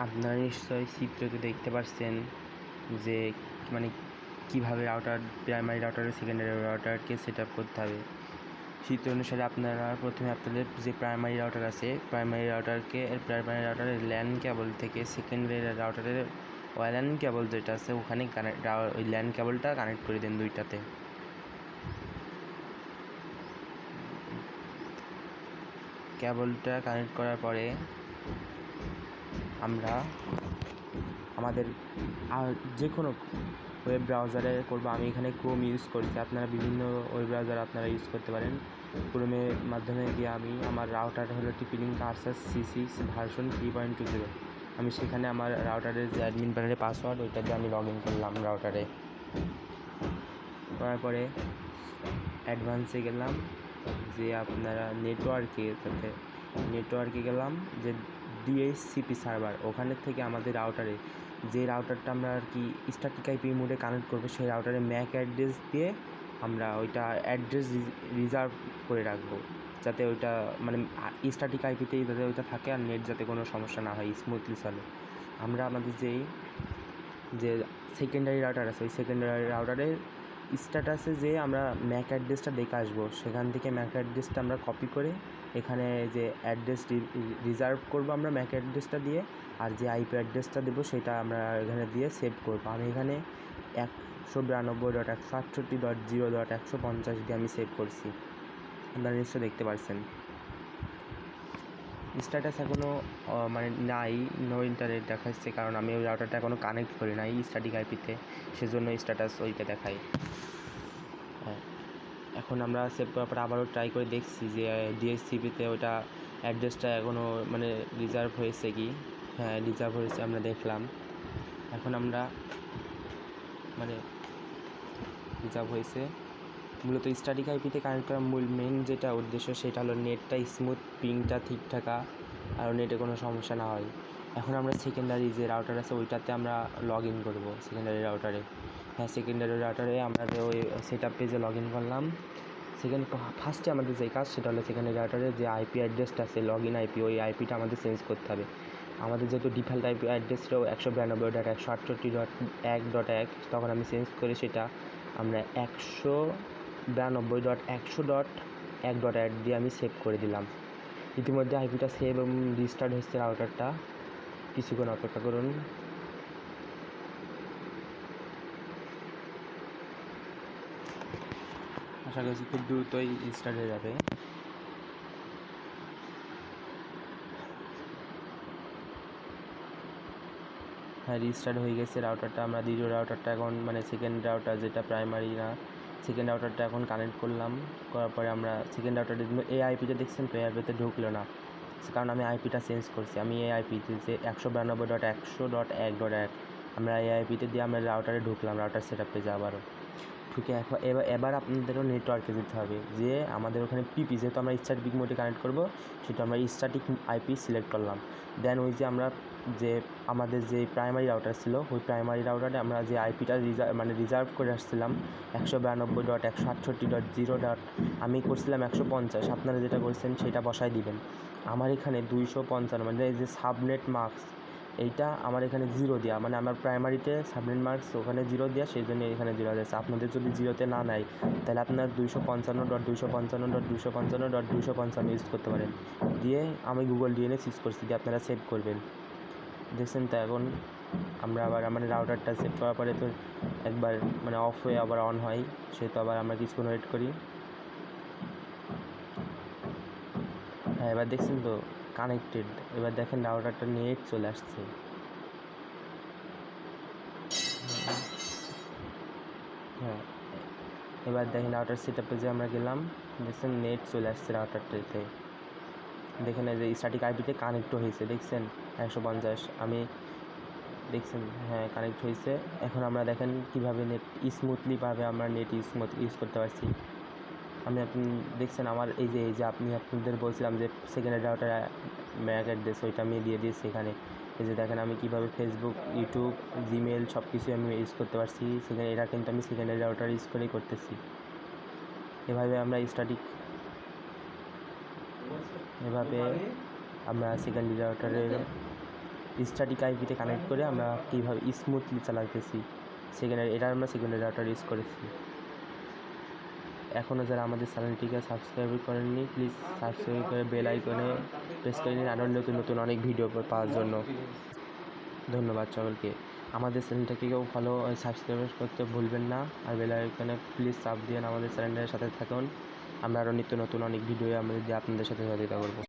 আপনারা নিশ্চয়ই চিত্রতে দেখতে পাচ্ছেন যে মানে কীভাবে প্রাইমারি রাউটার সেকেন্ডারি রাউটারকে সেট আপ করতে হবে। চিত্র অনুসারে আপনারা প্রথমে আপনাদের যে প্রাইমারি রাউটার আছে প্রাইমারি রাউটারের ল্যান কেবল থেকে সেকেন্ডারি রাউটারের ওয়্যালান কেবল যেটা আছে ওখানে ওই ল্যান কেবলটা কানেক্ট করে দেন দুইটাতে। কেবলটা কানেক্ট করার পরে আমরা আমাদের যে কোনো ওয়েব ব্রাউজারে করবো। আমি এখানে ক্রোম ইউজ করছি, আপনারা বিভিন্ন ওয়েব ব্রাউজার আপনারা ইউজ করতে পারেন। ক্রোমের মাধ্যমে গিয়ে আমি আমার রাউটার হলো টিপি-লিঙ্ক আরসাস C6 ভার্সন 3.20। আমি সেখানে আমার রাউটারের যে অ্যাডমিন প্যানেলের পাসওয়ার্ড ওইটা দিয়ে আমি লগ ইন করলাম রাউটারে। করার পরে অ্যাডভান্সে গেলাম, যে আপনারা নেটওয়ার্কে গেলাম যে DHCP সার্ভার, ওখানের থেকে আমাদের রাউটারে যে রাউটারটা আমরা আর কি স্ট্যাটিক আইপি মোডে কানেক্ট করবো সেই রাউটারে ম্যাক অ্যাড্রেস দিয়ে আমরা ওইটা অ্যাড্রেস রিজার্ভ করে রাখবো, যাতে ওইটা মানে স্ট্যাটিক আইপিতেই যাতে ওইটা থাকে আর নেট যাতে কোনো সমস্যা না হয়, স্মুথলি চলে। আমরা আমাদের যে সেকেন্ডারি রাউটার আছে ওই সেকেন্ডারি রাউটারের স্ট্যাটাসে যে আমরা ম্যাক অ্যাড্রেসটা দেখে আসবো, সেখান থেকে ম্যাক অ্যাড্রেসটা আমরা কপি করে এখানে যে অ্যাড্রেস রিজার্ভ করবো আমরা ম্যাক অ্যাড্রেসটা দিয়ে, আর যে আইপি অ্যাড্রেসটা দেবো সেটা আমরা এখানে দিয়ে সেভ করবো। আমি এখানে 192.168.0.150 দিয়ে আমি সেভ করছি, আপনারা নিশ্চয়ই দেখতে পাচ্ছেন। স্ট্যাটাস এখনও মানে নাই, নো ইন্টারনেট দেখাচ্ছে, কারণ আমি ওই রাউটারটা এখনও কানেক্ট করি নাই স্ট্যাটিক আইপিতে, সেজন্য স্ট্যাটাস ওইটা দেখাই। হ্যাঁ, এখন আমরা সেভ করার পর আবারও ট্রাই করে দেখছি যে DHCPতে ওইটা অ্যাড্রেসটা এখনও মানে রিজার্ভ হয়েছে কি। হ্যাঁ, রিজার্ভ হয়েছে, আমরা দেখলাম। এখন আমরা মানে রিজার্ভ হয়েছে। মূলত স্ট্যাটিক আইপিতে কানেক্ট করার মেন যেটা উদ্দেশ্য সেটা হলো নেটটা স্মুথ, পিংটা ঠিক থাকা আর নেটে কোনো সমস্যা না হয়। এখন আমরা সেকেন্ডারি যে রাউটার আছে ওইটাতে আমরা লগ ইন করবো সেকেন্ডারি রাউটারে। হ্যাঁ, সেকেন্ডারি রাউটারে আমরা ওই সেট আপ পেজে লগ ইন করলাম। ফার্স্টে আমাদের যে কাজ সেটা হলো সেকেন্ডারি রাউটারে যে আইপি অ্যাড্রেসটা আছে লগ ইন আইপি, ওই আইপিটা আমাদের চেঞ্জ করতে হবে। আমাদের যেহেতু ডিফল্ট আইপি অ্যাড্রেস ছিল 192.168.1.1, তখন আমি চেঞ্জ করে সেটা আমরা 192.100.1.1 দিয়ে আমি সেভ করে দিলাম। ইতিমধ্যে আইপিটা সেভ এবং রিস্টার্ট হচ্ছে রাউটারটা, কিছুক্ষণ অপেক্ষা করুন। আশা করছি খুব দ্রুতই রিস্টার্ট হয়ে যাবে। হ্যাঁ, রিস্টার্ট হয়ে গেছে রাউটারটা। আমরা দ্বিতীয় রাউটারটা এখন মানে সেকেন্ড রাউটার যেটা প্রাইমারি না, সেকেন্ড রাউটারটা এখন কানেক্ট করলাম। করার পরে আমরা সেকেন্ড রাউটারটা এই আইপিটা দেখছেন তো, এই আইপিতে ঢুকলো না, কারণ আমি আইপিটা চেঞ্জ করছি। আমি এই আইপিতে যে 192.100.1.1 আমরা এই আইপিতে দিয়ে আমরা রাউটারে ঢুকলাম, রাউটার সেট আপ পেজে আবারও ঢুকে এবার আপনাদেরও নেটওয়ার্কে যেতে হবে। যে আমাদের ওখানে পিপি যেহেতু আমরা স্ট্যাটিক মোডে কানেক্ট করবো, সেটা আমরা স্ট্যাটিক আইপি সিলেক্ট করলাম। দেন ওই যে আমরা যে আমাদের যে প্রাইমারি রাউটার ছিল ওই প্রাইমারি রাউটারে আমরা যে আইপিটা রিজার্ভ করে আসছিলাম 192.168.0. আমি করছিলাম 150, আপনারা যেটা করছেন সেটা বসাই দিবেন। আমার এখানে 255 মানে এই যে সাবনেট মার্কস, এইটা আমার এখানে 0 দেওয়া, মানে আমার প্রাইমারিতে সাবনেট মার্কস ওখানে 0 দেওয়া, সেই জন্য এখানে 0 যাচ্ছে। আপনাদের যদি 0তে না নেয় তাহলে আপনার 255.255.255.255 ইউজ করতে পারেন। দিয়ে আমি গুগল DNS ইউজ করছি, দিয়ে আপনারা সেভ করবেন। দেখছেন তো, এখন আমরা আবার আমাদের রাউটারটা সেভ করার পরে তো একবার মানে অফ হয়ে আবার অন হয়, সেহেতু আবার আমরা কিছুক্ষণ ওয়েট করি। হ্যাঁ, এবার দেখছেন তো কানেক্টেড। এবার দেখেন রাউটারটা নেট চলে আসছে। হ্যাঁ, এবার দেখেন রাউটার সেট আপে যে আমরা গেলাম, দেখছেন নেট চলে আসছে রাউটারটাতে। দেখেন এই যে স্ট্যাটিক আইপিতে কানেক্টও হয়েছে, দেখছেন 150। আমি দেখছেন হ্যাঁ কানেক্ট হয়েছে। এখন আমরা দেখেন কীভাবে নেট স্মুথলিভাবে আমরা নেট ইউজ করতে পারছি। আপনি দেখছেন আমার এই যে আপনাদের বলছিলাম যে সেকেন্ডারি রাউটার ম্যাক অ্যাড্রেস ওইটা আমি দিয়ে দিয়েছি এখানে। এই যে দেখেন আমি কীভাবে ফেসবুক, ইউটিউব, জিমেল সব কিছুই আমি ইউজ করতে পারছি সেখানে। এটা কিন্তু আমি সেকেন্ডারি রাউটার ইউজ করেই করতেছি। এভাবে আমরা এভাবে আমরা সেকেন্ডারি রাউটারের স্ট্যাটিক আইপিতে কানেক্ট করে আমরা কীভাবে স্মুথলি চালাইতেছি এটা আমরা সেকেন্ডারি রাউটার ইউজ করেছি। এখনও যারা আমাদের চ্যানেলটিকে সাবস্ক্রাইব করেননি প্লিজ সাবস্ক্রাইব করে বেল আইকনে প্রেস করে নিন আরও নতুন নতুন অনেক ভিডিও পাওয়ার জন্য। ধন্যবাদ সকলকে। আমাদের চ্যানেলটাকে কেউ ফলো সাবস্ক্রাইব করতে ভুলবেন না, আর বেল আইকনে প্লিজ চাপ দিয়ে আমাদের চ্যানেলের সাথে থাকুন। আমরা আরও নিত্য নতুন অনেক ভিডিও আমাদের দিয়ে আপনাদের সাথে সহযোগিতা করব।